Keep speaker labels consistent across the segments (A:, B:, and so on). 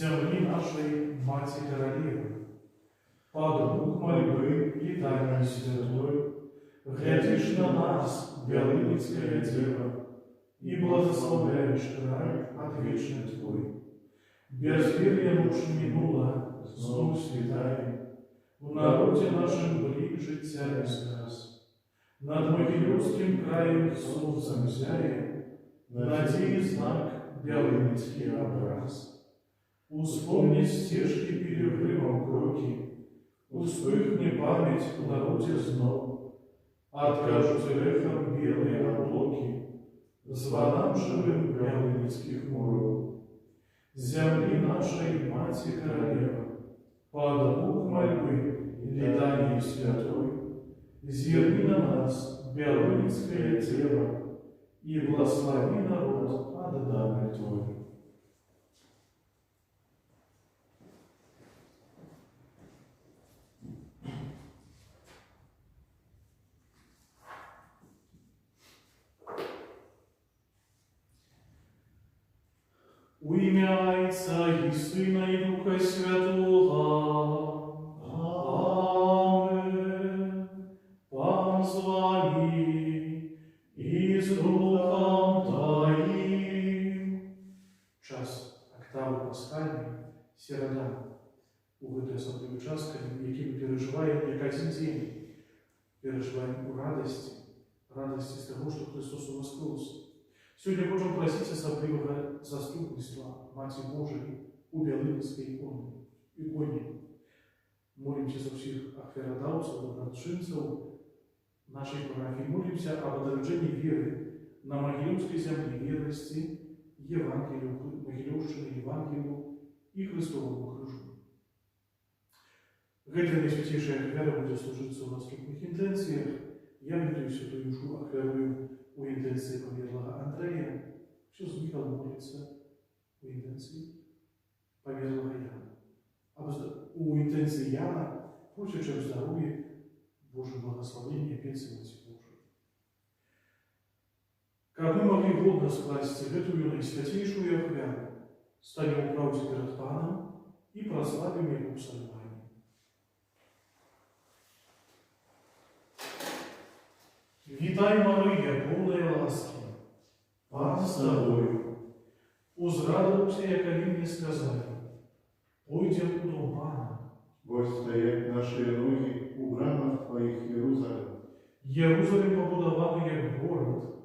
A: земли нашей Мати Королевы, под дух мольбы и тайны святой, глядишь на нас, Белынецкая Дева, и благословляешь край отвечный Твой. Безверие уж минуло, зов святая, в народе нашем ближе Тя сказ. Над Могилевским краем солнцем зяя, надеи знак Белынецкий образ. Успомни стежки перерывом кроки, вспыхни память в народе знов, откажут эхом белые облаки, звонам живым Белынецких муров. Земли нашей Мати Королева, под звук мольбы летаний святой, зерни на нас, Белынецкая Дева, и благослови народ отданный Твой. У имя Отца и Сына и Духа Святого. Аминь. Пан с вами и с Духом Твоим. Час октавы пасхальной, середа. У гэтай асаблівы час, які мы переживаем як один день. Переживаем у радости з того, что Христос воскрес. Сегодня можем просить особливого заступництва Мати Божией у Белынецкой иконе. Молимся за всех ахвярадаўцаў, добрачынцаў нашей парафии. Молимся об одолжении веры на Могилевской земле верности Евангелию, Могилевщины, Евангелию и Христовому крыжу. Гэтая наисвятейшая ахвяра будет служиться в наступных интенциях. Я веду святую душу ахвярую у интенции померлого Андрея, все с Михаилом молится у интенции померлого Яна. У интенции Яна просит о здоровье, Божье благословение, пенсии Божьей. Как мы могли годно скласть эту наисвятейшую ахвяру, станем у правде перед Паном и прославим Его псалмами. Витай, Мария, полная ласки, Пан с тобою. Узрадовался, яко мне сказали, пойдем у дом Пана.
B: Бось стоять наши ноги у брамах Твоих, Иерусалим.
A: Иерусалим побудованный як город,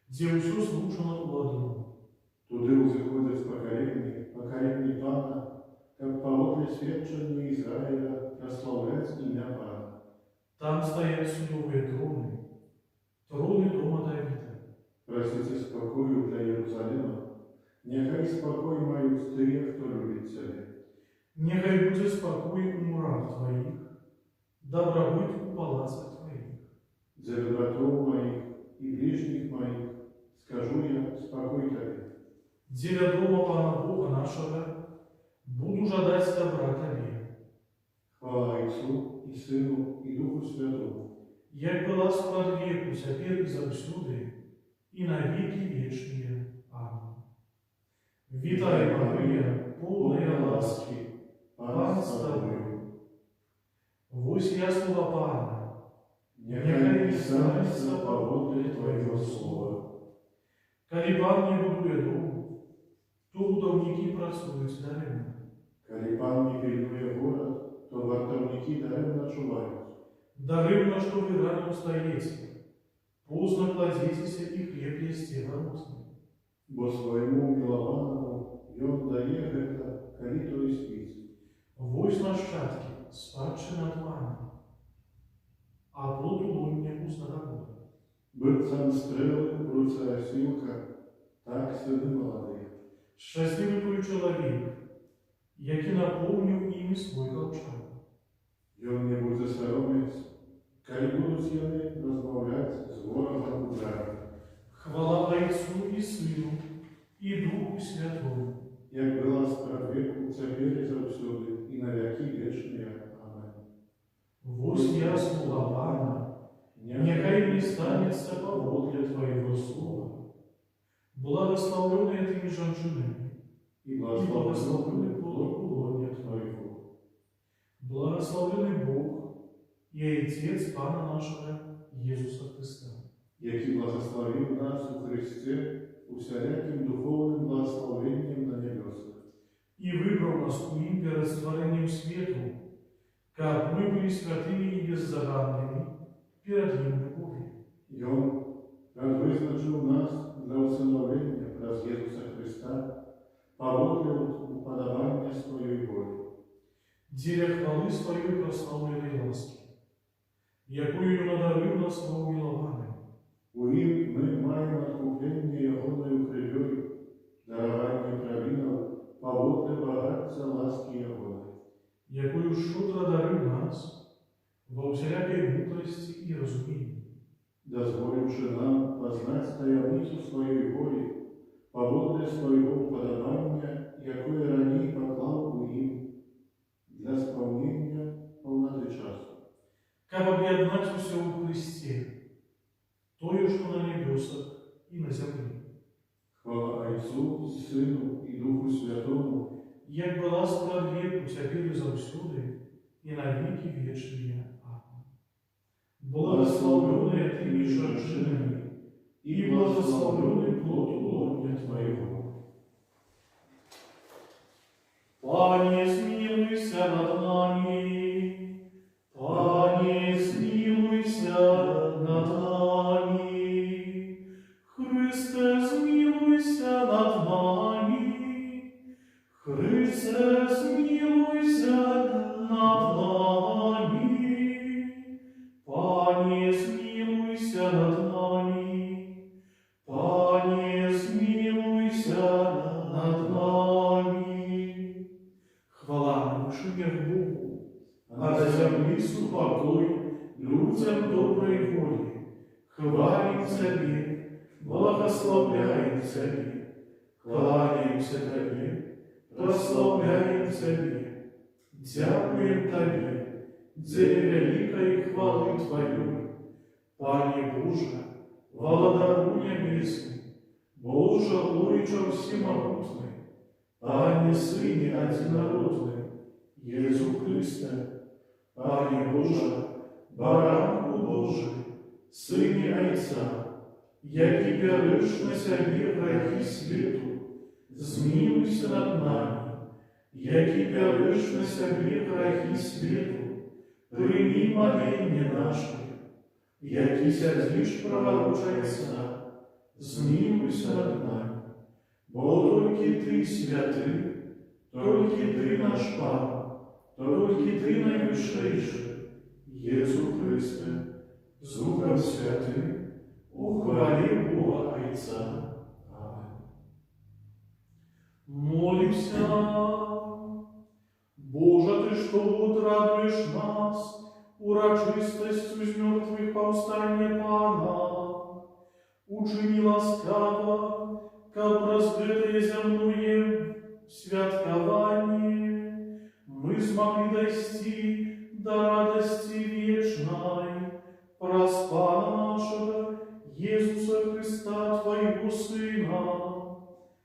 A: где все слушано у одного.
B: Туди узыходят поколение Пана, как по сведчению Израиля прославлять имя Пана.
A: Там стоят судовые троны дома Давида.
B: Просите спокою для Иерусалима, нехай спокой мають тыя, хто любить Тебе.
A: Нехай будет спокой у мурах Твоих, добробыть у палацах Твоих.
B: За доброту моих и ближних моих скажу я спокой Тебе.
A: Деля дома Пана Бога нашего, буду жадать добра Тебе.
B: Хвала Отцу и Сыну и Духу Святому.
A: Як была спад веку, теперь и завсюди, и на веки вечные. Аминь. Витай, Мария, полная ласки, Пан с тобою. Вось я слова Пана, нехай не станется поводле Твоего слова. Коли Пан не будує дому, то будовники працюють даремно.
B: Коли Пан не пильнує город, то вартовники даремно чувають.
A: Даремно, что вы рано устаете, поздно кладетесь и хлеб есте голодный.
B: Бо своему милованному он дає гэта, коли то и спит.
A: Вось нащадки, спадши над вами, а плоду луння пустого года.
B: Быццам стрелы в руце осилка, так сыны молодые.
A: Счастливый той человек, який наповнив ими свой колчан.
B: Он не будет соромиться, коли будут яны размовлять с ворогом ударом.
A: Хвала Отцу и Сыну и Духу Святому.
B: Як была спрадвеку, теперь и завсюди, и на веки вечные. Аминь.
A: Вось я слуга Пана, нехай не станется поводле Твоего слова. Благословленные Ты женщинами,
B: и
A: благословенный плод лона
B: Твоего.
A: Благословенный Бог и Отец Пана нашего Иисуса Христа,
B: який благословил нас у Христе усяляким духовным благословением на небесах.
A: и выбрал нас у им перед створением свету, как мы были святыми и беззаганными перед Ним любовью.
B: И Он предвизначил нас для усыновления праз Иисуса Христа, поводле уподобания Своей воли.
A: Деля хвалы Своей прославленной ласки, якою надарил нас во умиловании.
B: У им мы маем откупление Ягоною кривёю, дарование провинов, поводле богатства ласки Ягоной.
A: Якою шутро дарил нас во всякой мудрости и разумении,
B: Дозволивши нам познать таямницу Своей воли, поводле Своего уподобания, якое ранее поклал у им для исполнения полноты часу.
A: как объединать все в Христе, тою, что на небесах и на земле.
B: Хвала Отцу, Сыну и Духу Святому,
A: Як была справ веку, теперь и завсюди, и на веки вечные. Аминь. Благословленная Ты между женщинами, и благословленный плод лона Твоего. Пане, смилуйся над нами, Пане, смилуйся над нами, Христе, смилуйся над нами, Христе, смилуйся над нами, Пане, смилуйся над нами, Пане, смилуйся над нами. Хвала на вышине Богу, а на земле покой людям доброй воли. Хвалим Тебе, благословляем Тебе, кланяемся Тебе, прославляем Тебе, дякуем Тебе, за великой хвалы Твоей. Пане Боже, Владару небесный, Боже, Лойчо всемогутный, Пане Сыне одинородный, Иисус Христе, Пане Боже, Баранку Божий, Сыне Отца, яки берешь на себе грехи свету, змилуйся над нами, яки берешь на себе грехи свету, прими моление наше, яки сядешь пророчайся, змилуйся над нами, бо только Ты святый, только Ты наш Пан, только Ты наивысшейший, Иисус Христе, с Духом Святым, ухвали Бога Отца. Аминь. Молимся. Боже, Ты, что вот радуешь нас урочистостью из мертвых повстания Пана, учини ласкаво, как раскрытое земное святкование, мы смогли достичь до радости вечной, праз Пана нашего Иисуса Христа, Твоего Сына,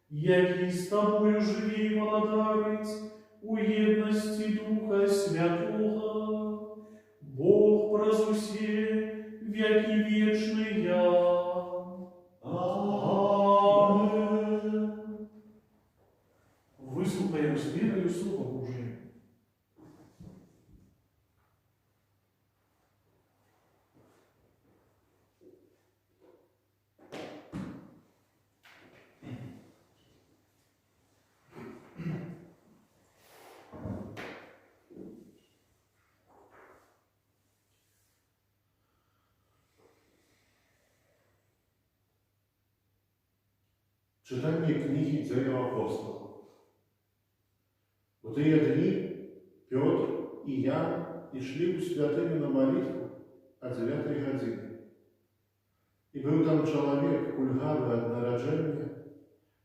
A: який с Тобою живи и владарить у едности Духа Святого, Бог прозусе веки вечные. Аминь. Выслухаем с верою Слово Божие.
B: Читание книги «Дзеля апостолов». В те дни Петр и Ян шли у святыми на молитву о 9 године. И был там человек, кульгавый от народжения,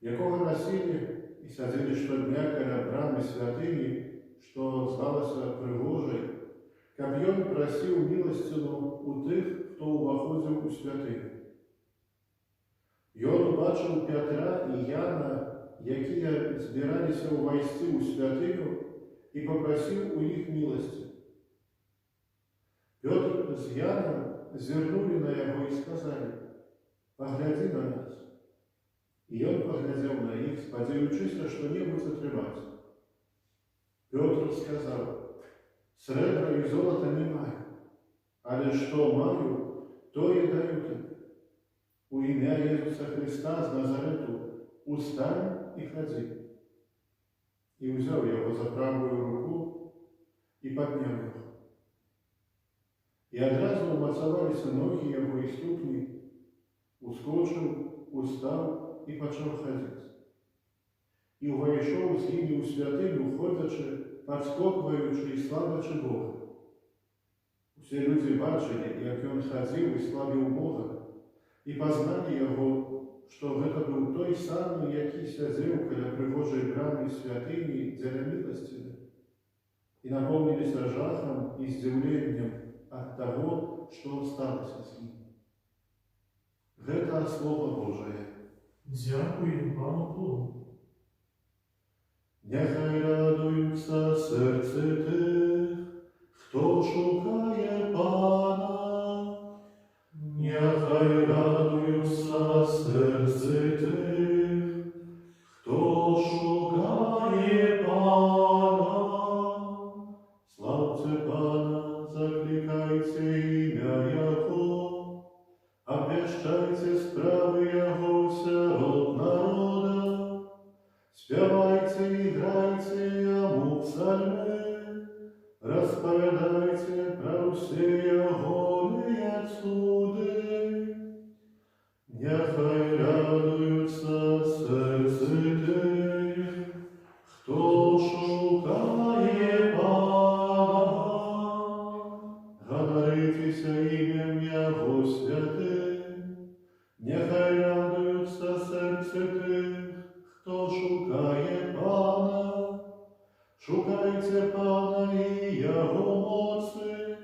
B: якого носили и садили штодня коля брами святыни, что звалося Пригожей, каб ён просил милостину у тых, кто уваходил у святыни. Ён убачив Петра і Яна, якія збіраліся ўвайсці ў святыню, і папрасіў у іх міласці. Пётр з Янам зірнулі на яго і сказалі: «Паглядзі на нас». І ён паглядзеў на іх, спадзяючыся што-небудзь атрымаць. Пётр сказаў: «Срэбра і золата не маю, але што маю, тое даю табе. У імя Езуса Христа з Назарету устань і хадзі». І ўзяў яго за правую руку і падняў яго. І адразу ўмацаваліся ногі яго і ступні, ускочыў, устаў і пачаў хадзіць. І ўвайшоў з імі ў святыню, ходзячы, падскокваючы і славячы Бога. Усе людзі бачылі, як ён хадзіў і славіў Бога, і пазналі яго, што гэта быў той самы, які сядзеў каля прыгожай брамы святыні дзеля міласціны, і напоўніліся жахам і здзіўленнем ад таго, што сталася з ім. Гэта Слова Божае.
A: Дзякуємо Пану Богу.
B: Нехай радуються серце тих, хто шукає Пана. Нехай радуються серце тих, хто шукає Пана. Славце Пана, закликайте ім'я Його, обвящайте справи Його серед народа. Спевайте и играйте Ему псальмы, расповедайте про все Його суды. Нехай радуются серце тих, хто шукає Пана. Говоритеся ім'ям Його святим, нехай радуються серце тих, хто шукає Пана. Шукайте Пана і Його моці,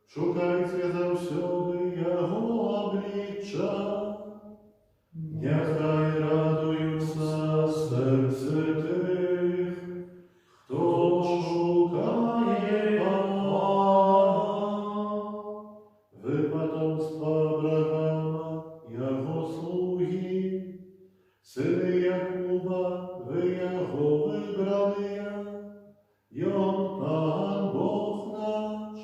B: шукайте завсюди Його обличчя. Нехай радуються серце тих, хто шукає Пана. Ви потомство Авраама, Його слуги, сини Якуба, ви Його вибрання, Йон Пан Бог наш,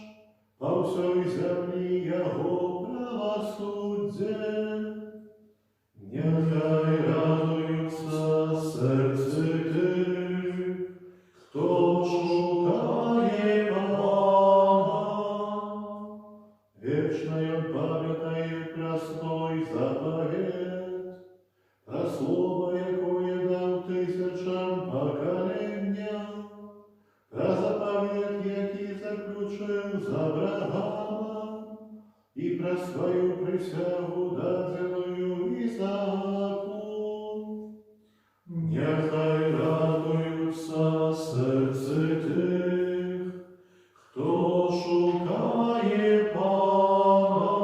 B: по всій землі Його правосуддя. Нехай радуються серце тих, хто шукає Пана. Вечно Йон пам'ятає простой заповедь, про слово, якое дав тисячам поколінням, про заповедь, який заключив з Авраамом, і про свою присягу, даденую Ісааку. Нехай радуються серце тих, хто шукає Пана.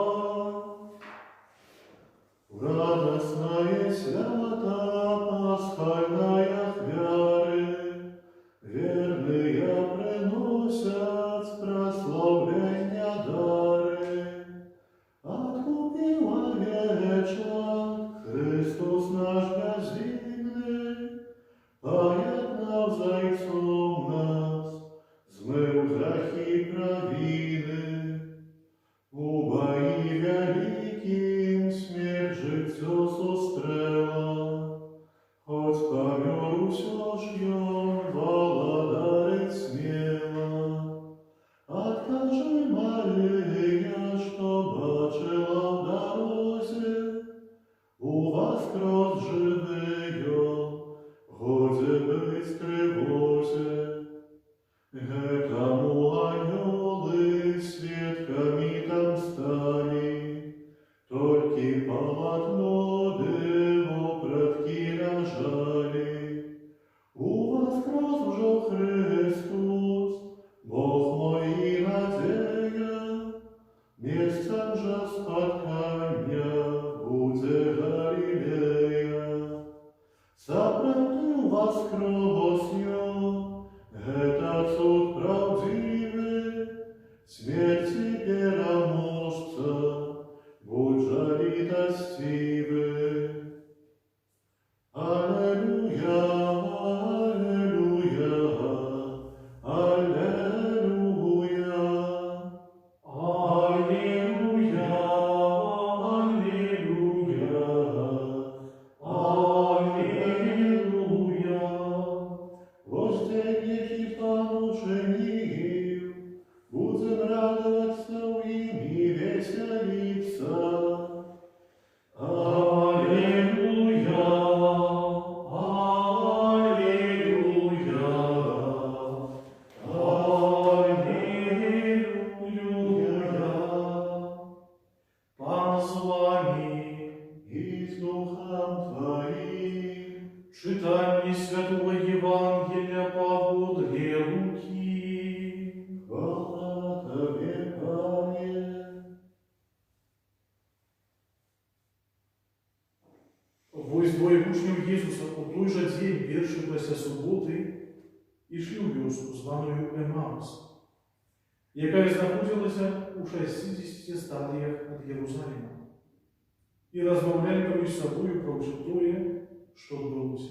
B: Радостная свята пасхальная хвяры, верные приносят прославления дары. Откупила вечна Христос наш безвинный, поєднав зайцом нас, змив грехи провины. У бої великим смерть життя сострела, хоть помер усё ж ён володарить смело. Откажи, Мария, что бачила в дорозе, у вас кров живий ён, годі быть тривозе. Гетому аньоли свідками там стали, тільки полотно диво предки нажали. У вас кров вже Христос, Бог мой надея, місцем же споткання буде Галілея. воскресня, это суд правдивый, смерти переможца, будь же литостивый. Аллилуйя, аллилуйя, аллилуйя. Аллилуйя, аллилуйя, аллилуйя. Воздейники помучению, будем радоваться в ими веселиться. Аллилуйя, аллилуйя, аллилуйя. Пан с вами и с духом твоим. Читание Святого Евангелия по Бодрой Луки. Хвала Тебе, Пане.
A: Вось двоє учнів Єсуса у той же день, перший після суботи, ішли у вёску, званою Емаус, яка знаходилася у 60 стадіях від Єрусалима, і розмовляли поміж собою про все тое, що відбулося.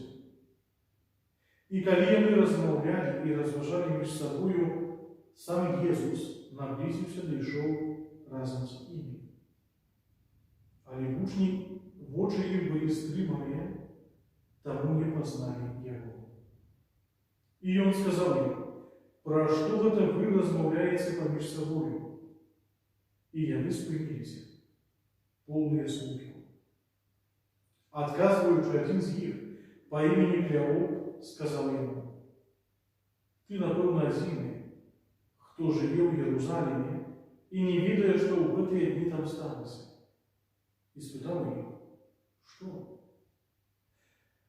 A: І коли вони розмовляли і розважали між собою, сам Єсус наблизився да йшов разом з ними. Але учні в очі їх були стрімані, тому не познали Його. І Він сказав їм: про що це ви розмовляєте поміж собою? І вони спинилися, повні смутку. Отказуючи, один з їх по імені Клеоп сказав йому: ти, напевно, один, хто живе в Єрусалимі і не відає, що в ці дні там сталося. І спитав їх: що?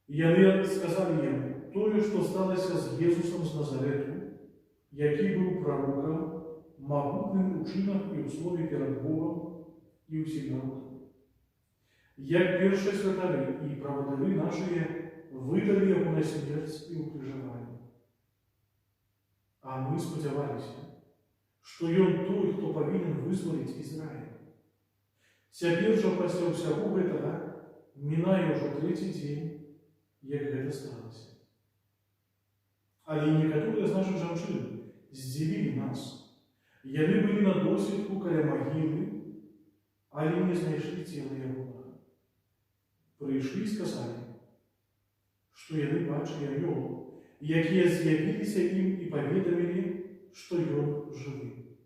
A: І вони сказали йому тое, що сталося з Єсусом з Назарету, який був пророком, могутним у чинах і у слові перед Богом і усім народом. Як перші святари і праводари наші видали його на смерть і укрижування. А ми сподівалися, що він той, хто повинен визволити Ізраїль. Цяпер жа пасля ўсяго гэтага мінае ўжо трэці дзень, як гэта сталося. Але некаторыя з нашых жанчын здзівілі нас. Яны былі на досвідку каля магілы, але не знайшлі цела яго. Прыйшлі і сказалі, што яны бачылі анёлаў, якія з'явіліся ім і паведамілі, што ён жывы.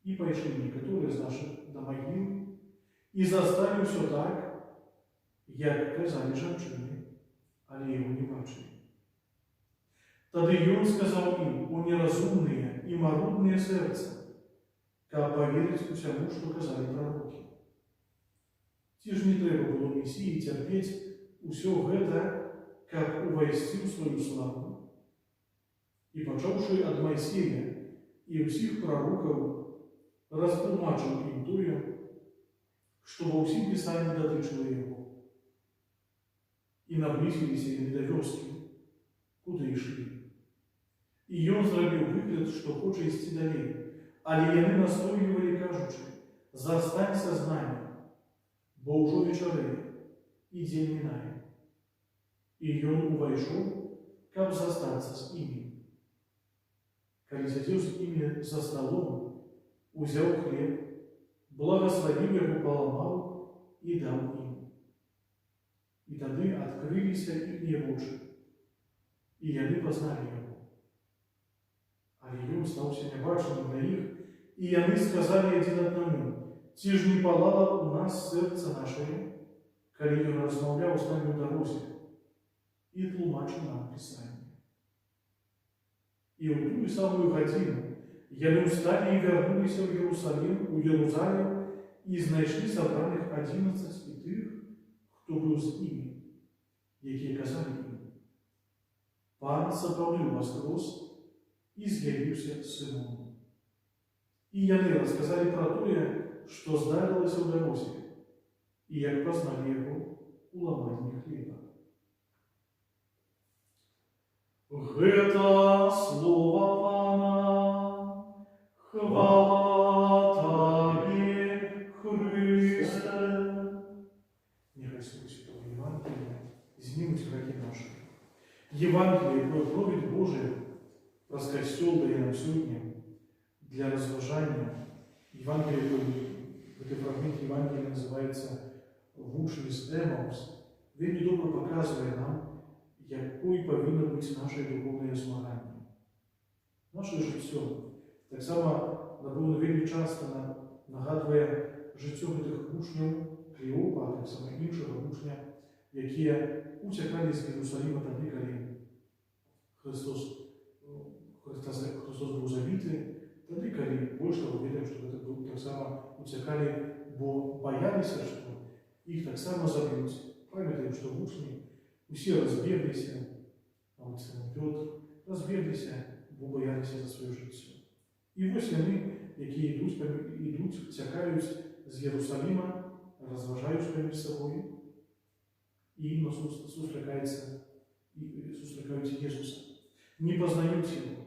A: І пайшлі некаторыя з нашых да магілы, і засталі ўсё так, як казалі жанчыны, але яго не бачылі. Тады ён сказаў ім: о неразумныя і марудныя сэрца, каб паверыць усяму, што казалі прарокі. Ці ж не трэба было Месіі цярпець усё гэта, каб увайсці ў сваю славу? І пачаўшы ад Майсея і ўсіх прарокаў, растлумачыў ім тое, што ва ўсім пісанні датычыла яго. І наблізіліся яны да вёскі, куды ішлі. І ён зрабіў выгляд, што хоча ісці далей, але яны настойлівалі, кажучы: застанься з намі, бо ўжо вечарэе, і дзень мінае. І ён увайшоў, каб застацца з імі. Калі сядзеў з імі за сталом, узяў хлеб, благословив яго, паламаў і даў ім. І тады адкрыліся іхнія вочы, і яны пазналі яго. Але ён стаўся нябачным для іх, і яны сказалі адзін аднаму: ці ж не палала у нас сэрца нашае, калі ён размаўляў з намі ў дарозе і тлумачыў нам Пісанне. І ў тую самую гадзіну яны ўсталі і вярнуліся ў Єрусалім і знайшлі сабраных 11 і тых, хто быў з імі, якія казалі ім: Пан сапраўды воскрес і з'явіўся Сынону. І яны расказалі пра тое, што здарылася ў дарозе, і як пазналі яго ў ламанні хлеба. Это слово Пана. Хвала Тебе, Христе. Нехай Слово Святого Евангелия изнимут враги наши. Евангелие, проповедь Божия, раскостел дає нам сьогодні для розважання. Евангелие, этот фрагмент Евангелия называется «Вучність Емаус». Він добре показує нам, якою повинно бути наше духовне змагання. Наше життя так само, напевно, вельми часто нагадує життя тих учнів Клеопа, так само іншого учня, які утікали з Єрусалима тоді, коли Христос був забитий, тоді, коли більше віримо, що це був так само утікали, бо боялися, що їх так само заб'ють. Пам'ятаємо, що учні усі розбіглися, а от Симон Петр розбіглися, бо боялися за своє життя. І ось вони, які йдуть, тікають з Єрусалима, розважають між собою, і зустрікають Єсуса. Не познають Його.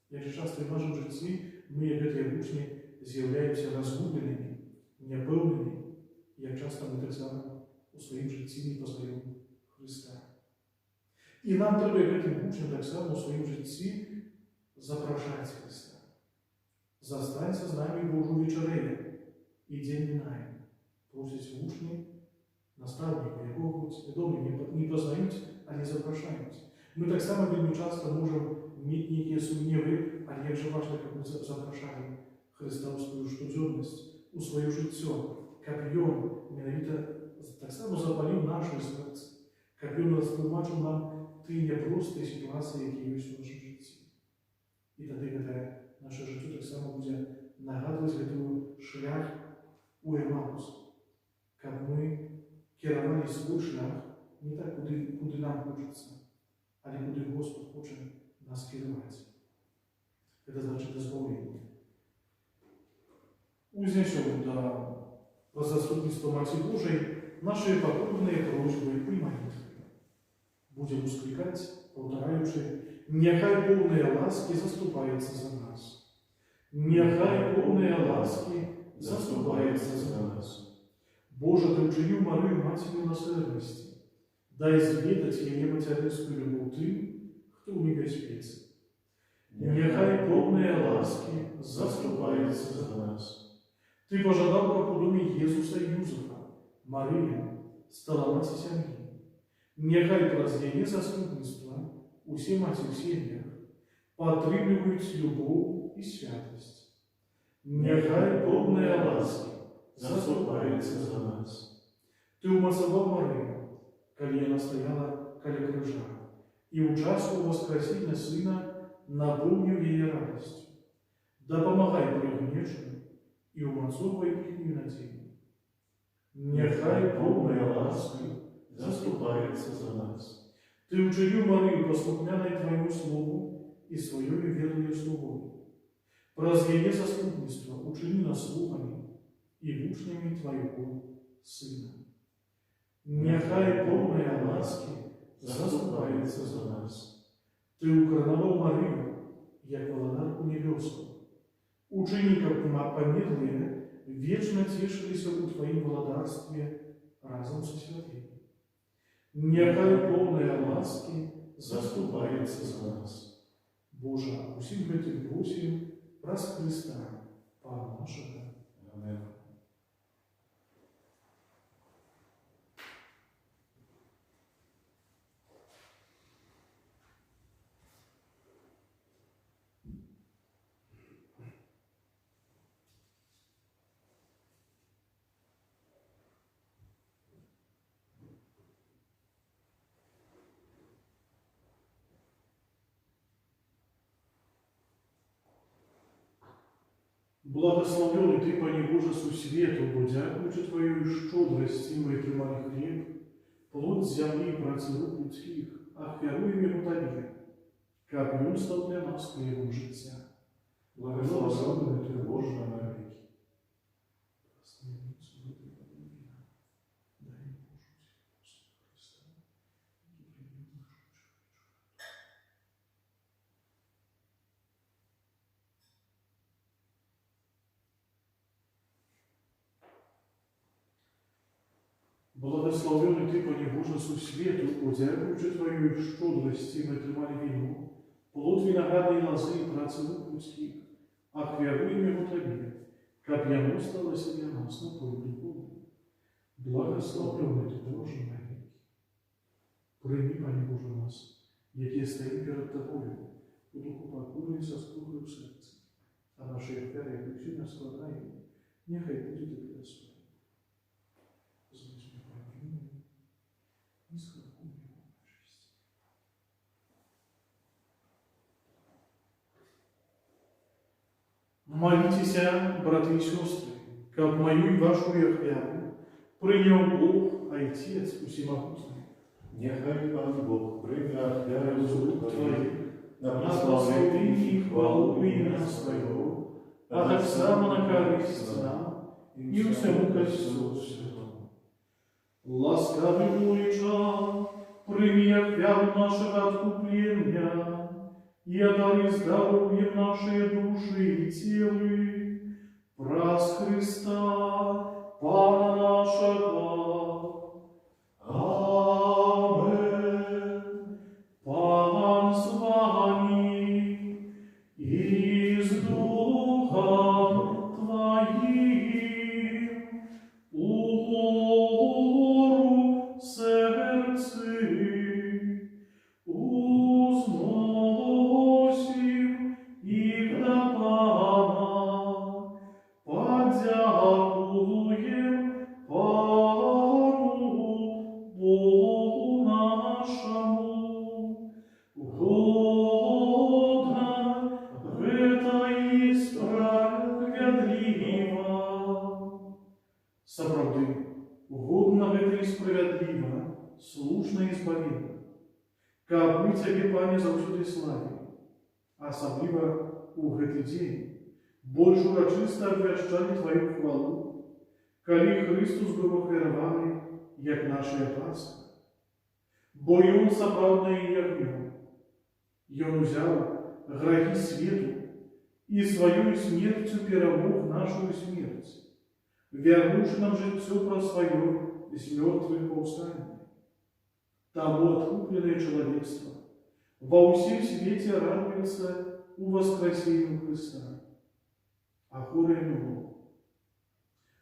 A: Як же часто в нашому житті ми, як ці учні, з'являємося розгубленими, неповними, і як часто ми так само у своїм житті не познаємо Христа. І нам треба, як цим учням, так само у своїм житті запрошати Христа. Застанься з нами Божу вечерею, і день минає. Просять учні, наставника, якого будуть відомі, не познають, а не запрошають. Ми так само вельми часто можемо мати некие сумніви, але як же важливо, як ми запрошаємо Христа у свою щоденність, у своє життя, як Він менавіта так само запалив наше серце, як Він розтлумачив нам ті непрості ситуації, які є в нашому житті. І тоді, коли наше життя так само буде нагадувати цей шлях у Емаус, як ми керували свій шлях не так, куди нам хочеться, але куди Господь хоче нас керувати. Це значить дозволення. Узнесем до заступництва Матери Божией наши покорные просьбы и молитвы. Будем ускликать, повторяючи, нехай повная ласки заступается за нас. Нехай повная ласки заступается за нас. Боже, Ты учинил Марию Матерью наследности. Дай зведать ее материнскую любовь Ты, кто в небеспеце. Нехай повная ласки заступается за нас. Ты пожадал, как у доме Иисуса и Юзефа, Мария стала мать семьи. Нехай праз ее заступництво усе мати в сім'ях потребують любов і святость. Нехай повная ласки заступається за нас. Ти умацував Марію, коли вона стояла коли крижа, і у часу воскресіння Сина наповнив її радістю. Допомагай пригніченим і умацовуй їхню надію. Нехай повная ласки заступається за нас. Ты учинил Марию послухняной Твоему Слову и своею верою Словою. Праз ее заступництво учини нас слугами и учнями Твоего Сына. Нехай повная ласки заступается за нас. Ты укороновал Марию, як владарку небесную. Учини, как померлые, вечно тешились у Твоим владарстве разом со святыми. Нехай повная ласки заступается за нас. Боже, усім этим просим праз Христа, Пана нашего. Аминь. Благословенный Ты, Пане Боже, су свету, бо дякуючи Твоєю щодрості ми тримали хліб, плод землі і праці рук людських, ахвяруємо його Тобі, як він став для нас хлібом життя. Благословенный Ты, Боже, на веки. Благословенный Ты, Пане Боже, со свету, подякуючи Твоей щодрости, мы тримали вину, плод виноградной лозы и працы рук людских, ахвяруем его Тебе, как яно сталося для нас на Твой духовный. Благословенный Ты, Боже навеки. Прийми, Пане Боже, нас, які стоїть перед Тобою, у духу покору і со скорою в серці, а наші офери, як усі нас складаємо, нехай буде Тобі достойно. Злизьми правильно, і скоркуй його честь. Молитесь, браты и сестры, как мою и вашу оферу принял Бог, Отец Всемогущий,
B: Нехай Пан Бог прийме оферу
A: з рук
B: Твоїх
A: Твоїх,
B: на
A: на
B: прославлення
A: прославлення
B: і
A: і хвалу
B: хвалу
A: ім'я
B: ім'я
A: Своєго,
B: Своєго,
A: а так само на користь нам
B: і
A: і всьому
B: всьому
A: Христу
B: Христу
A: Святому. Ласкавый Божа, прими оферу нашего откупления и одари здоровьем наши души и телы, праз Христа, Пана нашего. Амен. Пан с вами и с Духом Твоим. Укору сердцы узносим их до Пана, подякуем Пану Богу нашему, годно это и справедливо. Соправды, годно это и справедливо, слушно и исповедно. Как мы Тебе, Пане, завсюди славим, особливо у гэты день, больше урочисто обвящали Твою хвалу, коли Христос был охвярованы, як наша Пасха. Бо Ён сапраўднае ягнё, Ён узял грехи свету и свою смертью перемог нашу смерть, вернувши нам житцо про свое из мертвых повстания. Тому откупленное человечество во всем свете радуется у воскресения Христа. А хорем Его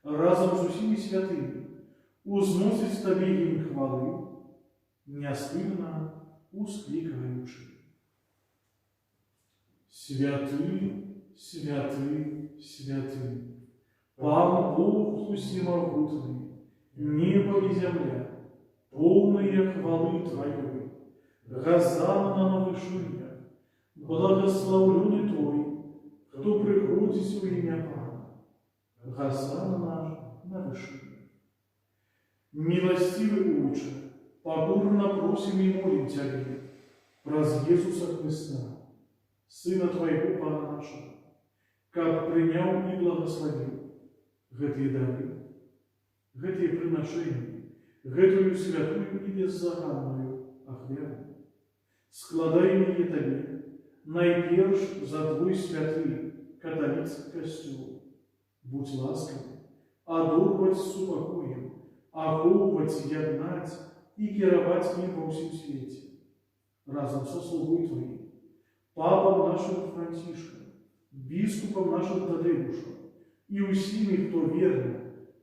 A: разом с усими святыми узносить Тебе им хвалы, неостыдно ускликаючи. Святый, святый, святый, Пан Бог всемогутный, небо и земля, полные хвалы Твоей, Гозанна на вышинях, благословленный Твой, кто приходит во имя Пана, Гозанна на вышинях. Милостивый Отче, покорно просим и молим Тебя, праз Иисуса Христа, Сына Твоего Пана нашего, как принял и благословил гэтые дары, гэтые приношения, гэтую святую и беззаганную оферу, складаем ее Тебе, найперш за Твой святый католицкий костюм. Будь ласкавый, одобрать с упокоем, оховывать, яднать и кировать им во всем свете, разом со слугой Твоим, папом нашим Франтишком, бискупом нашим Тадеушем и усими, кто верно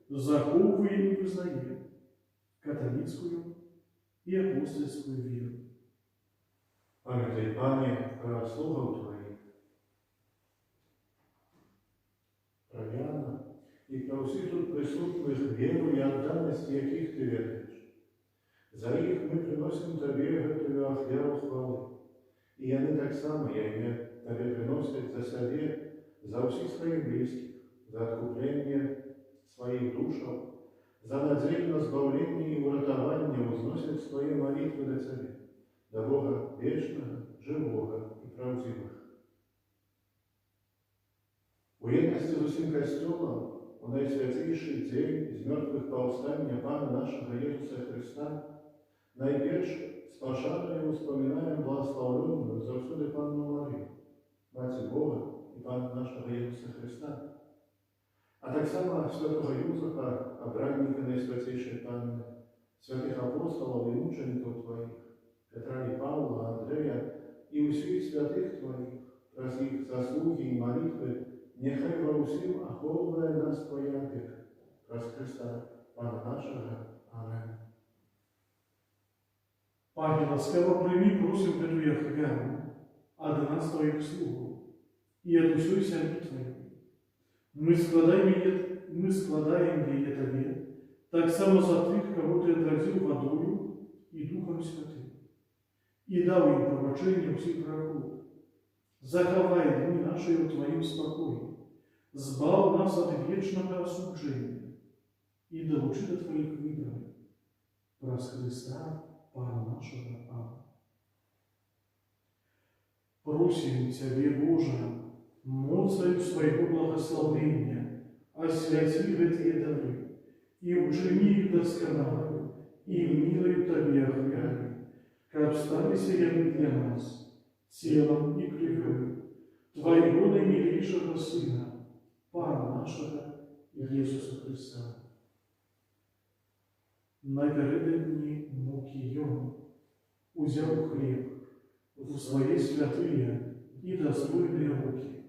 A: заховывает и признает католицкую и апостольскую веру.
B: Пам'ятай, Пане, про слугов Твоих, про Яна и про всех тут присутных веру и отданность, яких Ты ведаешь. За их мы приносим Тебе эту оферу хвалы. И они так само, Тебе приносят за себе, за всех своих близких, за откупление своих душов, за надежду на избавление и уратование возносят свои молитвы до Тебя, до Бога вечного, живого и правдивого. У едности з усім костюмом у найсвятейший день из мертвых повстания Пана нашего Иисуса Христа найперш спашаною вспоминаем благословленную завсюди Панну Марию, Мать Бога и Пана нашего Иисуса Христа. А так само святого Юзефа, обранника Найсвятейшей Панны, святых апостолов и мучеников Твоих, Петра и Павла, Андрея и усіх святых Твоих, раз их заслуги и молитвы, нехай во всем охолвая нас Твоя опека, раз Христа, Пана нашего. Амин.
A: Пане, ласкаво прийми, просим Тебе Твоя хвялу, от нас Твоих слугов, и от усей семьи Твоей. Мы складаем ей Тебе, так само за тих, кого Ты отразил водою и Духом Святым, и дал им пробачение всех грехов. Заховай дни наши в Твоим спокое, збав нас от вечного осуждения и долучи до Твоих выборов, праз Христа, Пана нашего. Амин. Просим Тебе, Боже, моцою своего благословения, освяти эти дары, и учини их досконально, и милою Тебе охвяли, как стали сиями для нас, телом и кровью Твоего наимилейшего Сына, Пана нашего Иисуса Христа. Напередодні муки Йому узяв хлеб у свои святые и достойные руки,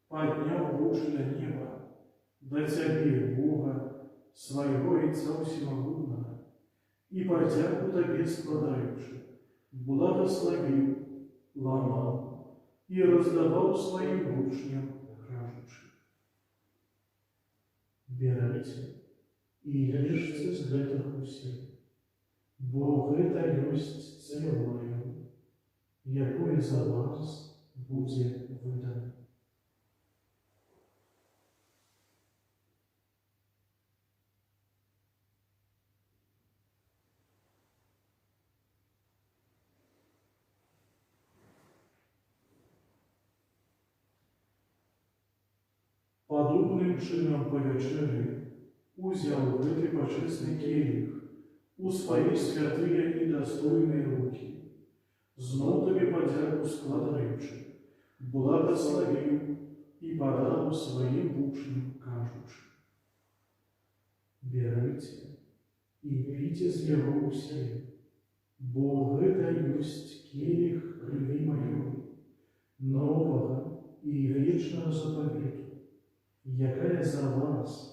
A: поднял луч для неба, до Тебе, Бога, своего Отца Всемогутного, и подяку Тебе складаючи, благословил, ломал и раздавал своим учням, кажучи: «Берите и ешьте з гэтага ўсе, бо гэта ёсць цела маё, якое за вас будзе выдано». Подобным чином по вечері узял гэты почесный келих у свои святые и достойные руки, знов Тебе подяку складаючи, благословил и подал своим учням, кажучи: «Берите и пейте з яго ўсе, бо гэта ёсць келих крыві маёй, нового и вечного заповету, якая за вас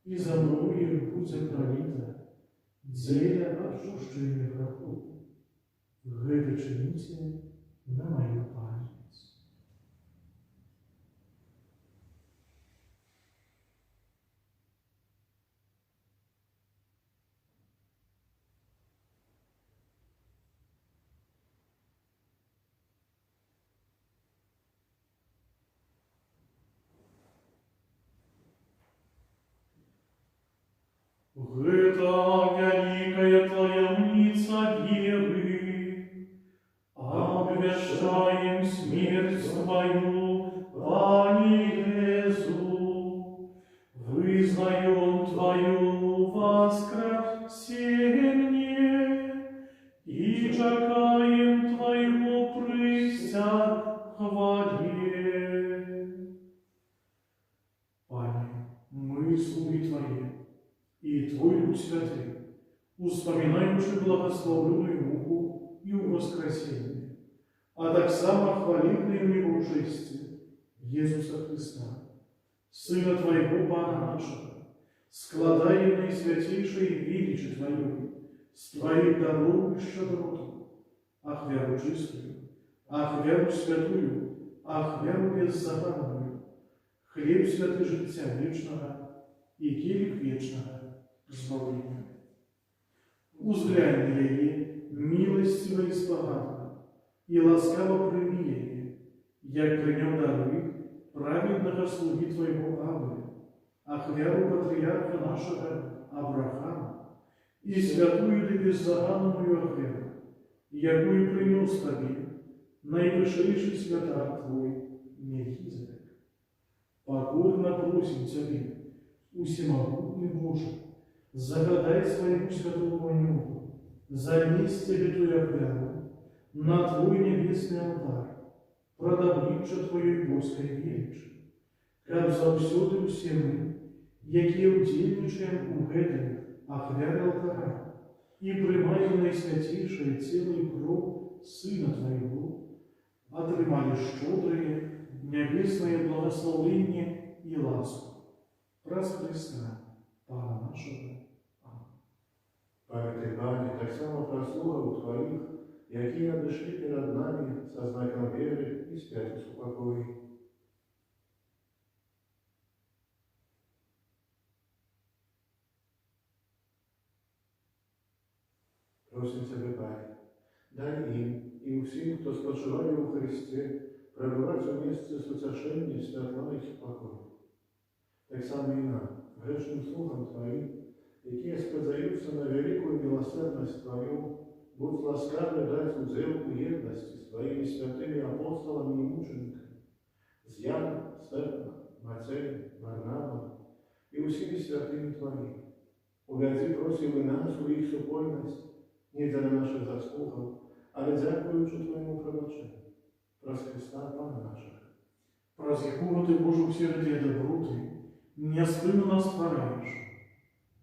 A: и за многих будет пролита, дзеля отпущения грехов. Гэта чините на мою память». Гэта великая таямница веры, обвещаем смерть Твою, Пане Иисус, вызнаем Твою воскресение и чекаем Твоего прися хвале. Пане, мы слуги Твои, и Твой Дух Святый, успоминаючи благословленную муку и воскресение, а так само хвалебное в Него жесте Иисуса Христа, Сына Твоего, Пана нашего, складаем наисвятейшей величи Твоей, с Твоих даров и щедроту, ах, веру чистую, ах, веру святую, ах, веру беззаганную, хлеб святый життя вечного и келих вечного збавлення. Узглянь на її милостиво і спогадно, і ласкаво прийми її, як прийняв дари праведного слуги Твоего Авеля, ахвяру патріарха нашого Авраама, і святую і беззаганную ахвяру, якую принес Тобі найвышейший святар Твой Мельхизедек. Покорно просим Тебе, усемогутный Боже, загадай своему святому Небу, занесть Тебе Твою ахвяру на Твой небесный алтарь, продавнивши Твоей боской величи, как завсёды все мы, якія удзельнічаем у гэтай ахвяры алтаря, и примай наисвятейшее тело и кровь Сына Твоего, отримали щедрые, небесное благословение и ласку. Праз Христа, Пана нашего. Аминь.
B: Пам'ятай, Пане, так само про слугов Твоих, які надійшли перед нами со знаком веры и спять упокой. Просим Тебе, Пане, дай им и всем, кто спочиває у Христе, пробивать у місці суцешення святла і спокою. Так само і нам, грешним слугам Твоим, які сподзаються на великую милосердность Твою, будь ласкавый дать удел уедности с Твоими святыми апостолами и мучениками, с Яном, Стефаном, Матеем, Варнавом и усими святыми Твоими. Угодzi просим и нас у их супольность, не для наших заслугов, але дякуючи Твоему пробачению. Праз Христа Пана нашего.
A: Праз якого Ты, Боже, усердие доброты, неоспыно нас твораешь,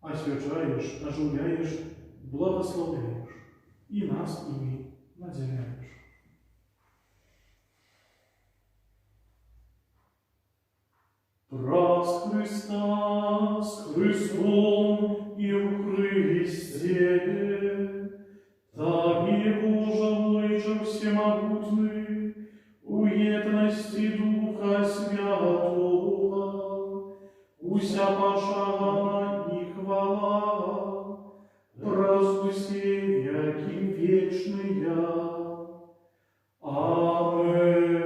A: освячаешь, оживляешь, благословляешь, и нас ими наделяешь. Праз Христа, с Христом и в Христе, так и Боже мой же всемогутный, уедности Духа Святого, уся пошана и хвала, раздусе веки вечные. Аминь.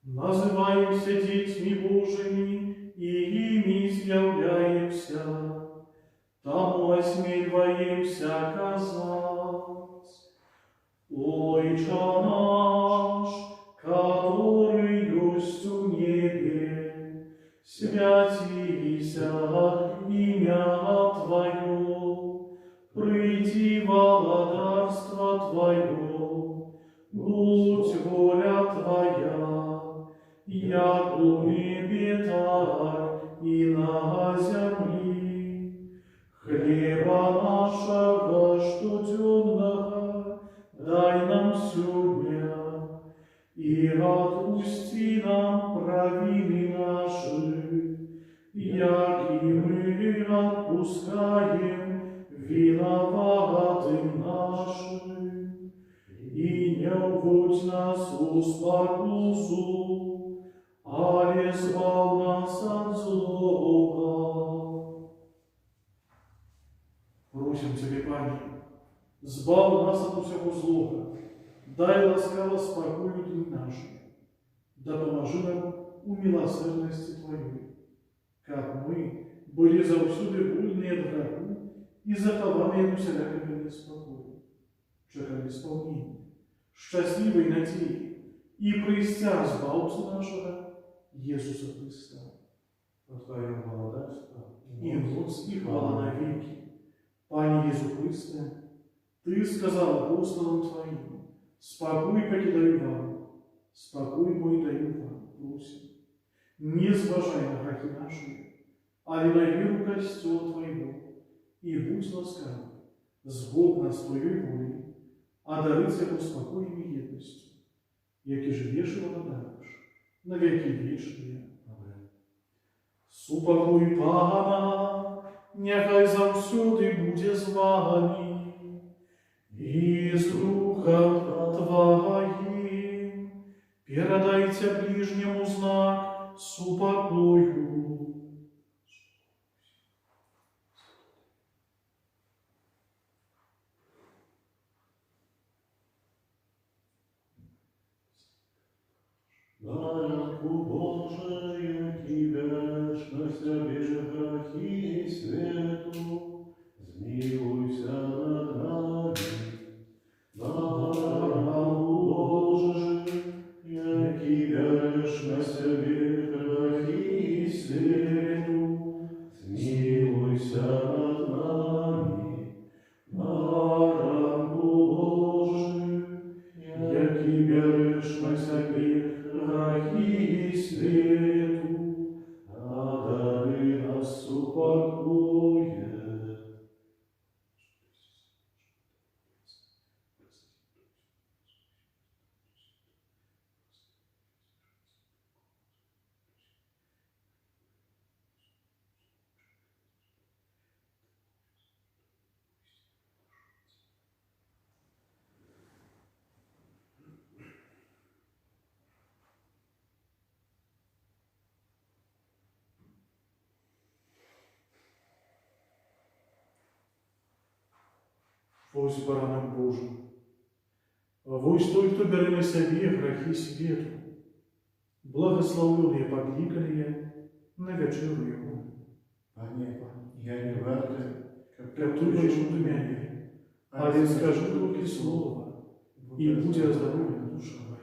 A: Называемся детьми Божьими, и ими являемся, тому осмеливаемся казать. Отче наш, который есть у небе, святися имя Твое, приди владарство Твое, будь воля Твоя, як у небе, так и на земле. Хлеба нашего штоденного дай нам сегодня, и отпусти нам провины наши, як и мы отпускаем виноватым нашим. И не вводь нас в спокусу, але избав нас от злого. Просим Тебе, Пане, збав нас от усього злого, дай ласкаво спокою дни наши, да поможи нам у милосердности Твоей, как мы были завсюди вольные от греху и захованные от всякого неспокою, чекали исполнения, счастливой надеи и пристя збавцу нашего Иисуса Христа.
B: По Твоему владарству
A: И моц и хвала навеки. Пане Иисус Христе, Ты сказал апостолам Твоим: спокой покидаю вам, спокой мой даю вам, просим. Не зважай на грехи наши, а ли на веру костела Твоего, и будь ласкав, згодно с Твоей волей, одарить его спокоем и едностью, яки же вешало даешь, на веки вечные. Аминь. Супокой Пана, нехай завсюди буде з вами, и с Духом Твоим. Передайте ближнему знак супокою.
B: Дарку Божию Тебешность обижи грехи и свету, змилуйся над нами. Дарку Божию Тебешность обижи грехи и свету, змилуйся над нами. Дарку Божию Тебешность обижи грехи и свету, успокоит.
A: Вось баранок Божий, вось той, хто бере на собі грехи світу, благословленные покликали на вечеру Его.
B: Пане, я не вартий,
A: Как ты пойдешь до меня, а я скажу только слово, и будет оздоровлена душа моя.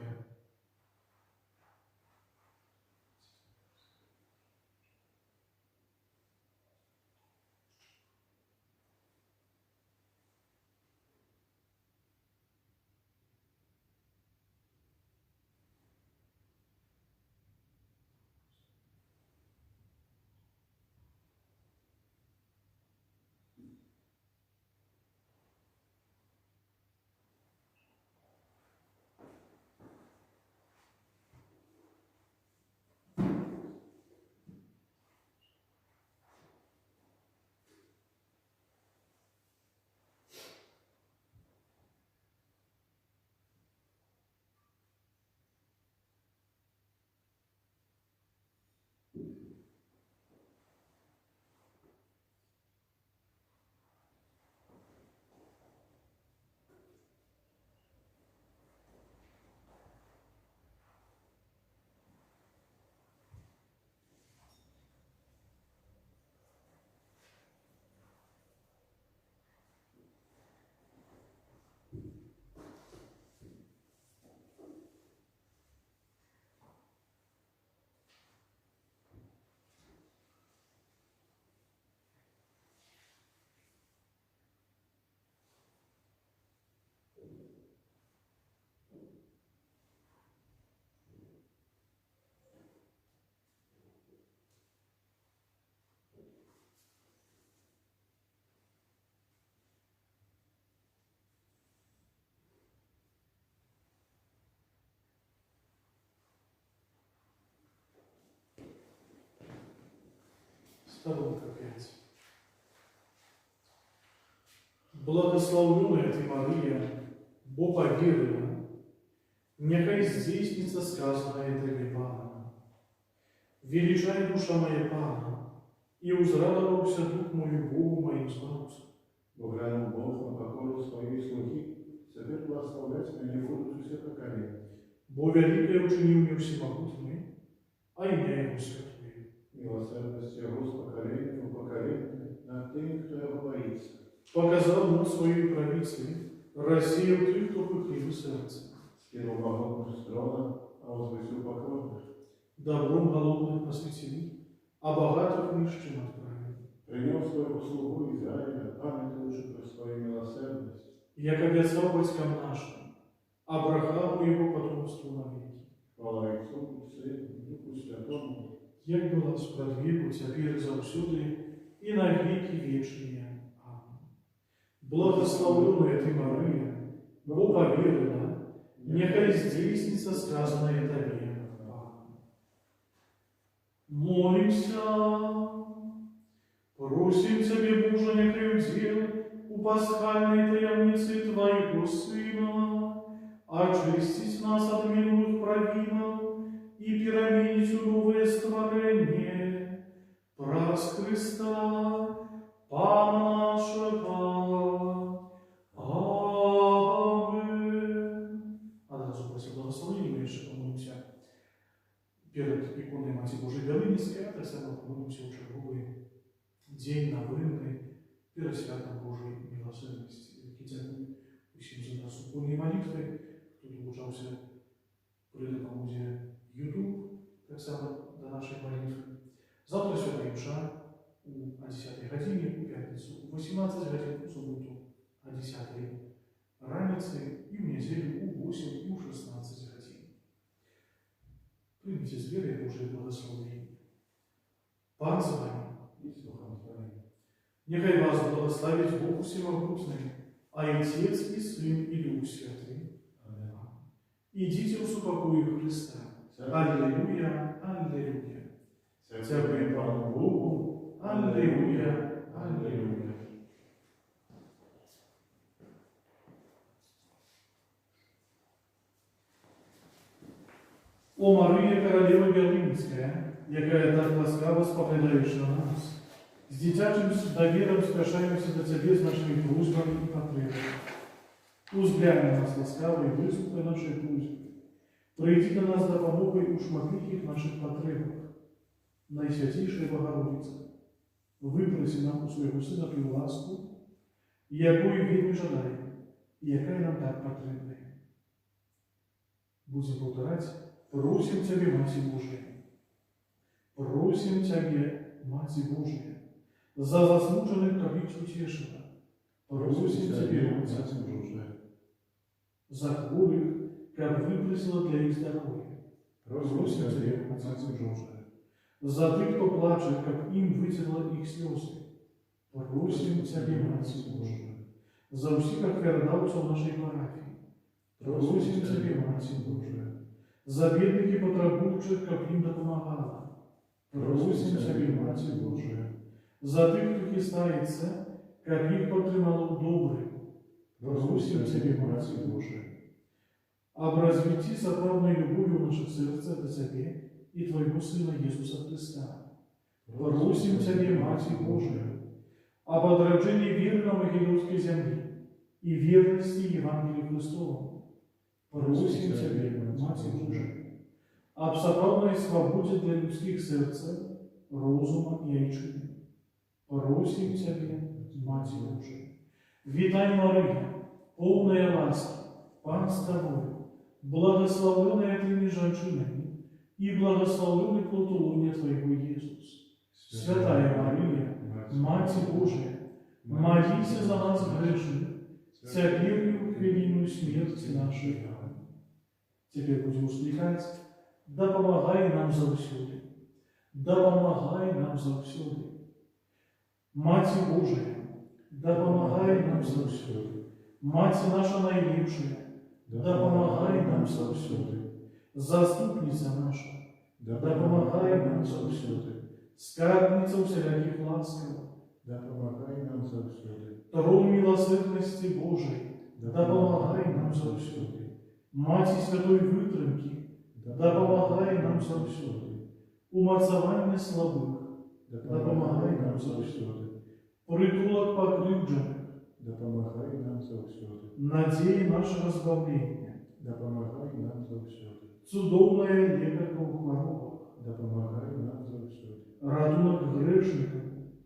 A: Сторонка 5. Благословленная ты, Мария, Бо поверила, нехай здійсниться сказанное тебе, Пана. Величай душа моя Пана, и узрадовался дух мой Богу моим спасу.
B: Бо глянув Бог на покору своєї слуги, тепер благословлять мені будуть усе покоління.
A: Бо великое учинил мне всемогутный, а имя Его святое.
B: Милосердность Його з покоління в покоління над тим, хто його боїться.
A: Показал муж своей правицы, рассеял тех, кто пыхливо сердце.
B: Скинув богом з трона, а возвысил покорних.
A: Добром голодных просветил, а богатых нищим отправил.
B: Приняв своего слугу Израиля, памятуючи про свою милосердность.
A: Як обещал батькам нашим, Аврааму и его потомству навеки.
B: Хвала Отцу і Сину і Духу Святому,
A: Як была справедливо, теперь завсюди, и на веки вечные. Аминь. Благословленная ты, Мария, Бо поверила, нехай здійснится сказанное тебе. Аминь. Молимся, просим Тебе, Боже, нехай удел у пасхальной таямницы Твоего Сына, очистить нас от минулых провинов и переменить новое створение, праз Христа, Пана нашего. Аминь. Одразу просим благословения, еще помолимся перед иконой Маті Божої Велинівської, а так само помолимся у черговий день новинний перед святом Божої милосердности. Дякую усім за нас супольні молитви, хто долучався при допомозі YouTube, так само до нашої молитви. Завтра свята Імша у 10 годині, у п'ятницю, у 18 годин, у суботу, о 10 раницы и в неделю у 8 и у 16 годин. Примите с верой Божие благословение. Пан с вами.
B: і Духом Святим.
A: Нехай вас благословит Бог Всемогутный, Отец и Сын и Дух Святый.
B: Amen.
A: Идите в супокою Христа. Аллилуйя, аллилуйя. Дякуємо Пану Богу. Аллилуйя, аллилуйя. О Мария, королева Белинская, якая так ласкаво споглядаешь на нас, с дитячим довером спрашаемся до Тебе с нашими просьбами и потребами. Узглянь на нас ласкаво и выслухай наши просьбы. Прийди до нас допомогой у шматликих наших потребах. Найсвятейшая Богородица, выпроси нам у своего Сына ту ласку, якою вельми жадаем, и якая нам так потребная. Будем повторять: просим Тебя, Мати Божия, просим Тебя, Мати Божия, за заслуженных капить утешила, просим Тебя, Мати Божия, за хворых, как выпросила для их здоровья, просим Тебя, Мати Божия, за тех, кто плачет, как им вытерла их слезы, просим Тебя, Мати Божия, за усіх ахвярдавців нашей парафии, просим Тебя, Мати Божия, за бедных и потребующих, как им допомагала, просим Тебя, Мати Божия, за тех, кто хистается, как их потримало добрым, просим Тебя, Мати Божия, образвети соправной любовью наше сердце до Тебе и Твоего Сына Иисуса Христа. Просим Тебя, Мати Божия, об отражении веры на Могилевской земли и верности Евангелию Христовому. Просим Тебя, Мати Божия, об соправной свободе для людских сердца, розума и айчины. Просим Тебя, Мати Божия. Витай, Мария, полная ласки, Пан с Тобою, благословенная Ты между женщинами, и благословенный плод лона Твоего, Иисус. Святая Мария, Мати Божия, молись за нас грешных, теперь и в хвилину смерти нашей. Аминь. Теперь будем усмехать: да помогай нам завсюди, да помогай нам завсюди. Мати Божия, да помогай нам завсюди. Мать наша наилепшая, да помогай нам завсюди. Заступница наша, да помогай нам завсюди. Скарбница всяких ласков,
B: Да помогай нам завсюди.
A: Трон милосердности Божией, да помогай нам завсюди. Мати святой витримки, да помогай нам завсюди. Умацование слабых, да помогай нам завсюди. Притулок покривджених,
B: Да помогай нам завсюди.
A: надея наше разбавление,
B: Да помогай нам завсюди.
A: цудовная лекарка у хворобах,
B: Да помогай нам завсюди.
A: радунок грешников,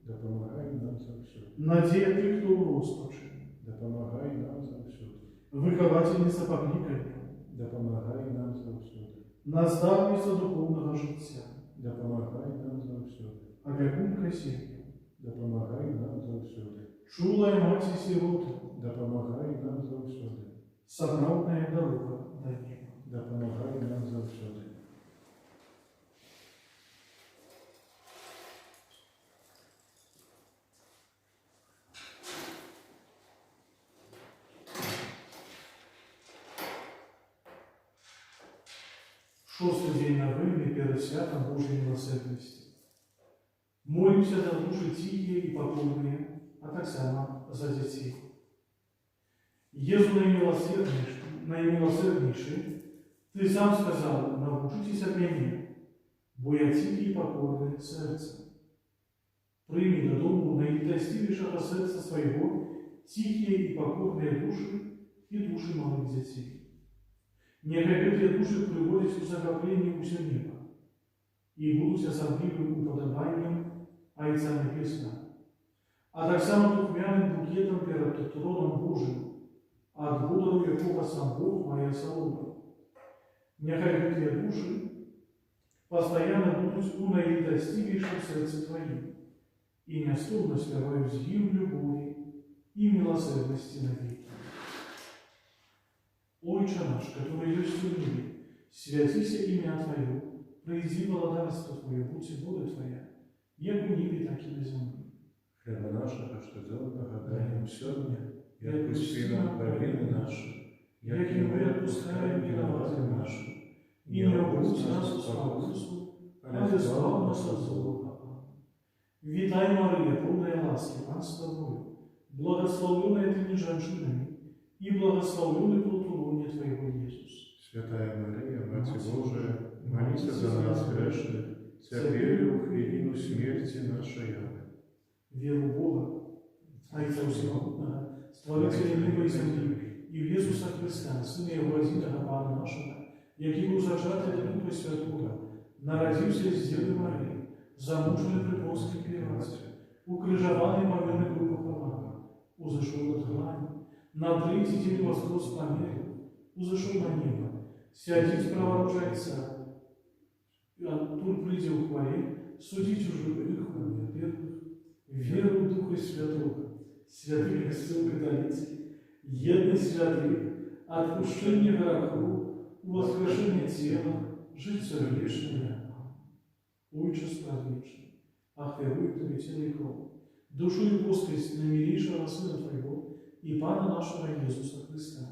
B: Да помогай нам завсюди.
A: надея тех, кто в розпаче,
B: Да помогай нам завсюди.
A: выховательница покликання,
B: Да помогай нам завсюди.
A: наставниця духовного життя,
B: Да помогай нам завсюди.
A: опікунка сім'ї,
B: Да помогай нам завсюди.
A: чулая мать и сироты,
B: Да помогай нам завсюди.
A: справная дорога до неба.
B: Да помогай нам завсюди.
A: Шостый день новины перед святом Божьей милосердности. Молимся за души тихие и покойные, а так само за детей. Езу наимилосерднейший, Ты сам сказал: научитесь от меня, бо я тихий и покорный сердцем. Прими додому наилостивейшего сердца своего тихие и покорные души и души малых детей. Нехай эти души приводят к загроблению уся неба и будут особливым уподобанием Отца Небесного, а так само духмяным букетом перед троном Божиим, от Бога, якого сам Бог моя солома. Нехай эти души постоянно будут у наилостивейшем сердце Твоим и неоступно спевают гимн любви и милосердности навеки. Отче наш, который есть в небе, святися имя Твое, приди благодатство Твое, будь воля Твоя, як у небе, так и на земле.
B: Хлеба нашего штодзенного дай нам сегодня, и
A: и
B: отпусти нам провины наши, як и мы отпускаем виноватым нашим,
A: и не обудь нас в спокусу, але избав нас от злого. Витай, Мария, полная ласки, Пан с тобою, благословенная ты между женщинами, и благословенный плод лона Твоего, Иисус.
B: Святая Мария, Мать Божия, молись за нас грешных, теперь и в хвилину смерти нашей. Аминь.
A: Веру в Бога, Отца Всемогутного, Створителя неба и земли, и в Иисуса Христа, Сына Его единого Пана нашего, який був зачатий от Духа Святого, народився з Діви Марії, замужений при Понтії Пілаті, укрижований мовенный был похован, узошел от тлани, на третий день воскрес померил, узошел на небо, сядет справа Отца, и оттуда придя в хвале, судить уже живых и мертвых, веру в Духа Святого, святых христиан католицких, едность святых, отпущение грехов, воскрешение тела, життя вечное. Отче предвечный, ахверуй Тебе тело и кровь, душу и воскрес наимилейшего Сына Твоего и Пана нашего Иисуса Христа.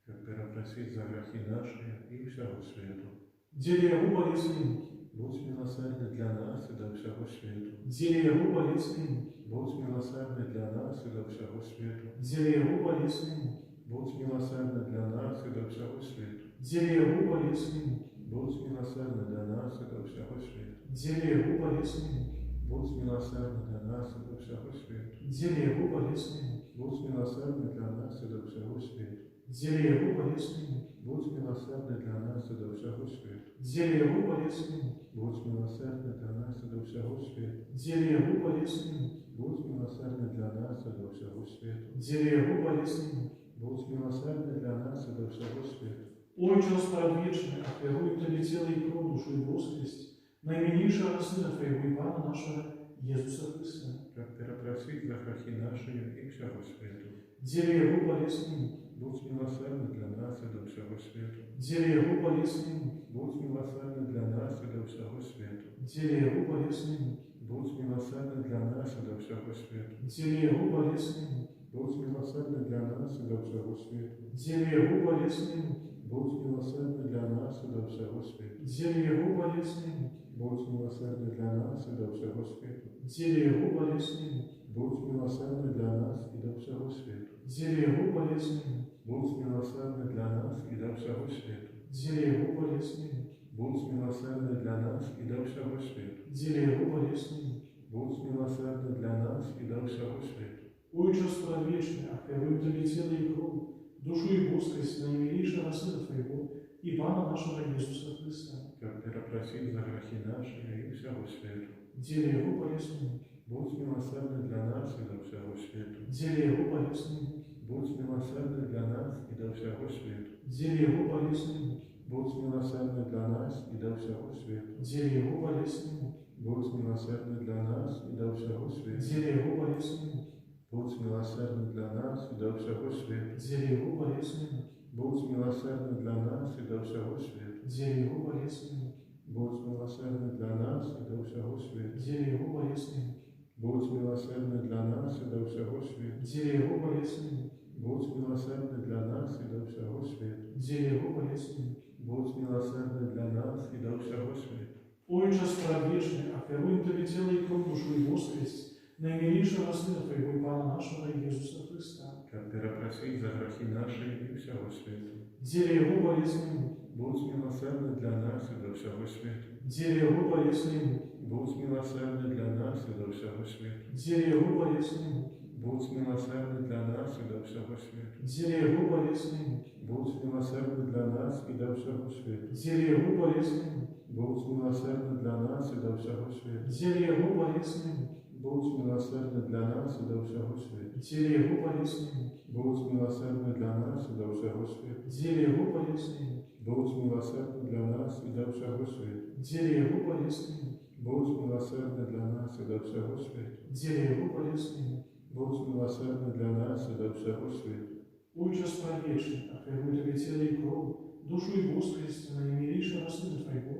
B: Как перепросить за грехи наши и всего свету.
A: Деле Его болезни муки.
B: Будь милосердный для нас и до всего свету.
A: Деле Его болезни муки.
B: Будь милосердный для нас и до всего свету.
A: Деле Его болезни муки.
B: Будь милосердный для нас и до всего свету.
A: Деле Его болезни муки.
B: Будь милосердный для нас и до всего свету.
A: Деле Его болезни муки.
B: Будь милосердный для нас и до всего свету.
A: Деле Его болезни муки.
B: Будь милосердный для нас и до всего свету.
A: Деле Его болезни муки.
B: Будь милосердный для нас и до всего свету.
A: Деле Его болезни муки.
B: Будь милосердный для нас и до всего свету.
A: Деле Его болезни муки.
B: Будь милосердный для нас и до всего свету.
A: Деле Его болезни муки.
B: Будь милосердный для нас и до всего свету.
A: Отче предвечный, ахверуй Тебе тело и кровь, душу и воскрес, наименьшего Сына Твоего и Пана нашего Иисуса Христа.
B: Как перепросить за грехи наши и всего свету.
A: Деле Его болезни муки.
B: Будь милосердный для нас и до всего свету.
A: Деле Его болезни муки.
B: Будь милосердный для нас и до всего свету.
A: Деле Его болезни муки.
B: Будь милосердный для нас и до всего свету.
A: Деле Его болезни муки.
B: Будь милосердный для нас и до всего свету.
A: Деле Его болезни муки.
B: Будь милосердный для нас и до всего свету.
A: Деле Его болезни муки.
B: Будь милосердный для нас и до всего свету.
A: Деле Его болезни муки.
B: Будь милосердный для нас и до всего свету.
A: Деле Его болезни муки.
B: Будь милосердный для нас и до всего свету.
A: Деле Его болезни муки.
B: Будь милосердный для нас и до всего свету.
A: Деле Его болезни муки.
B: Будь милосердный для нас и до всего свету.
A: Отче предвечный, ахверуй Тебе тело и кровь, душу и воскрес наимилейшего Сына Твоего и Пана нашего Иисуса Христа.
B: Как перепросить за грехи наши и всего свету.
A: Деле Его болезни муки.
B: Будь милосердный для нас и до всего свету.
A: Деле Его болезни муки.
B: Будь милосердный для нас и до всего свету.
A: Деле Его болезни муки.
B: Будь милосердный для нас и до всего свету.
A: Деле Его болезни муки.
B: Будь милосердный для нас и до всего свету.
A: Деле Его болезни муки.
B: Будь милосердный для нас и до всего свету.
A: Деле Его болезни муки.
B: Будь милосердный для нас и до всего свету.
A: Деле Его болезни муки.
B: Будь милосердный для нас и до всего свету.
A: Деле Его болезни муки.
B: Будь милосердный для нас и до всего свету.
A: Деле Его болезни муки.
B: Будь милосердный для нас и до всего свету.
A: Деле Его болезни муки.
B: Будь милосердный для нас и до всего свету.
A: Отче предвечный, ахверуй Тебе тело и кровь, душу и воскрес, наимилейшего Сына Твоего и Пана нашего Иисуса Христа.
B: Как перепросить за грехи наши и всего свету.
A: Деле Его болезни муки.
B: Будь милосердный для нас и до всего свету.
A: Деле Его болезни муки.
B: Будь милосердный для нас и до всего свету.
A: Деле Его болезни муки.
B: Будь милосердный для нас и до всего свету.
A: Деле Его болезни муки.
B: Будь милосердный для нас и до всего свету.
A: Деле Его болезни муки.
B: Будь милосердный для нас и до всего свету.
A: Деле Его болезни муки.
B: Будь милосердный для нас и до всего свету.
A: Деле Его болезни муки.
B: Будь милосердный для нас и до всего свету.
A: Деле Его болезни муки.
B: Будь милосердный для нас и до всего свету.
A: Деле Его болезни муки.
B: Будь милосердный для нас и до всего свету.
A: Деле Его болезни муки.
B: Будь милосердный для нас и до всего свету.
A: Отче предвечный, ахверуй Тебе тело и кровь, душу и воскрес наимилейшего Сына Твоего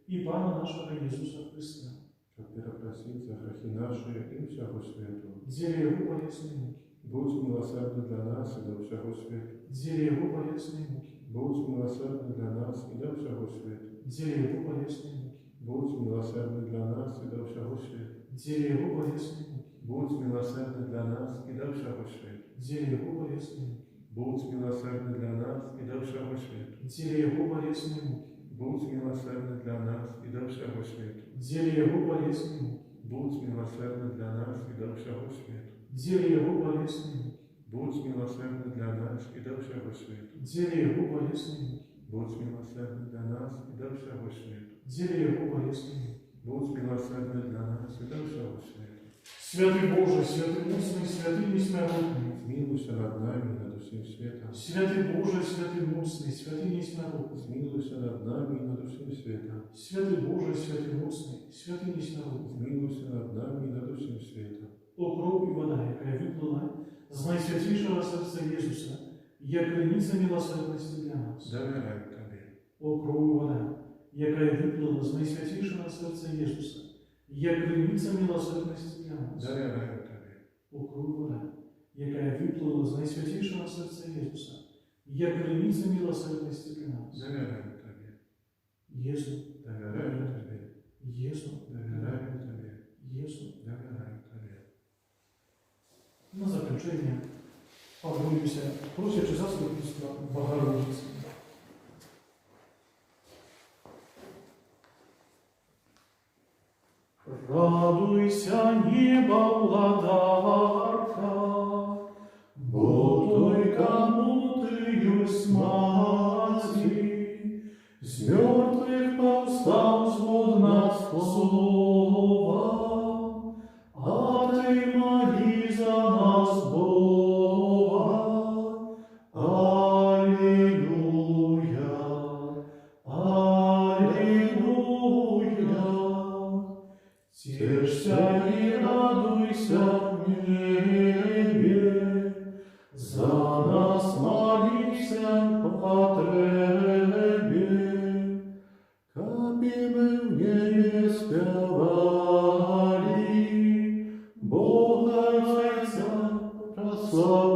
A: и Пана нашего Иисуса Христа.
B: Как перепросить за грехи наши и всего свету.
A: Дзелі Його болісної муки.
B: Будь милосердний для нас і до всього світу.
A: Дзелі Його болісної муки.
B: Будь милосердний для нас і до всього світу.
A: Дзелі Його болісної муки.
B: Будь милосердний для нас і до всього світу.
A: Дзелі Його болісної муки.
B: Будь милосердний для нас і до всього світу.
A: Дзелі Його болісної муки.
B: Будь милосердний для нас і до всього світу.
A: Дзелі Його болісної муки.
B: Будь милосердний для нас і до всього світу.
A: Дзелі Його болісної муки.
B: Будь милосердний для нас і до всього світу.
A: Дзелі Його болісної муки.
B: Будь милосердний для нас і до всього світу.
A: Дзелі Його болісної муки.
B: Будь милосердний для нас і до всього світу.
A: Дзелі Його болісної муки.
B: Будь милосердний для нас і до всього світу.
A: Святий Боже, святий муцний, святий несмиротний.
B: Змилуйся над нами і над усім світом.
A: Святий Боже, святий муцний, святий несмиротний.
B: Змилуйся над нами і над усім світом.
A: Святий Боже, святий муцний, святий несмиротний.
B: Змилуйся над нами і над усім світом.
A: О кров і вода, яка виплила з найсвятішого серця Ісуса, як криниця милосердності для нас.
B: Довіряю Тобі.
A: О кров і вода, яка виплила з найсвятішого серця Ісуса, як криниця милосердності для нас.
B: Довіряю Тобі.
A: О кров і вода, яка виплила з найсвятішого серця Ісуса, як криниця милосердності для нас.
B: Довіряю Тобі.
A: Єсу,
B: Довіряю Тобі.
A: Єсу,
B: Довіряю Тобі.
A: Єсу.
B: Довіряю Тобі.
A: На заключення погрузимося, просячи заступництва Богородиці. Радуйся, неба владарка, бо той, кому ты есть мати, з мертвих повстав згодна слова, а ти моли за нас Бога. Аллилуйя, аллилуйя. Тешься и радуйся в небе, за нас молися потребе, кабы мы в небе спевали, Бога Отца прославляли.